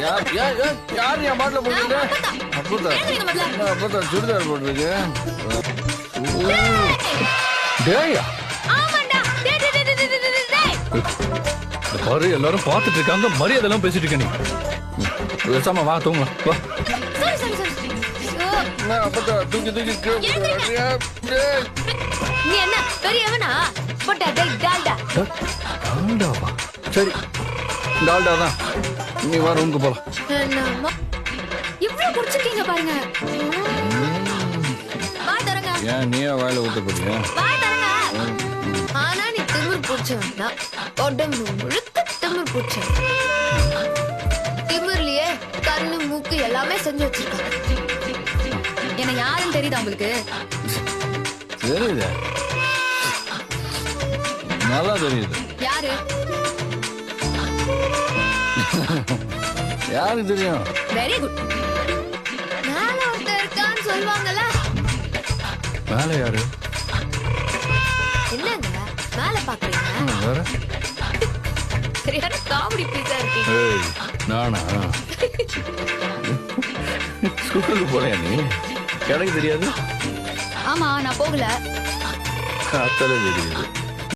யார் என் பாட்டில போட்டுட்டு அப்பதான் சுடிதார் போட்டிருக்கு. டேயா பாரு எல்லாரும் பார்த்துட்டு இருக்காங்க, மரியாதை எல்லாம் பேசிட்டு இருக்க. நீ பேசாம வா தூங்க வா. தூக்கி தூக்கி நீ என்ன பெரியவனா? டால்டாவா? சரி டால்டா தான். நீ வா ரூமுக்கு போலாம். இவ்வளவு குடிச்சிருக்கீங்க பாருங்க. வா தரங்க. ஏன் நீயே வாயில ஊத்த போறியா? வா தரங்க. ஆனா நீ திமிரு பிடிச்சவன்டா. உடம்பு முழுக்க திமிரு பிடிச்சவன். திமிர்லயே கண்ணு மூக்கு எல்லாமே செஞ்சு வச்சிருக்காங்க. என்ன யாருன்னு தெரியுதா உங்களுக்கு? தெரியுது, நல்லா தெரியுது. யாரு? யாருக்கு தெரியும்? Very good. மேல ஒருத்தர் இருக்கான்னு சொல்லுவாங்கல்ல. மேல யாரு? என்னங்க மேல பாக்குறீங்க? வேற சரியான காமெடி பீஸா இருக்கீங்க. ஏய் நானா? ஸ்கூலுக்கு போறியா நீ? எனக்கு தெரியாது. ஆமா நான் போகல. அத்தனை தெரியுது.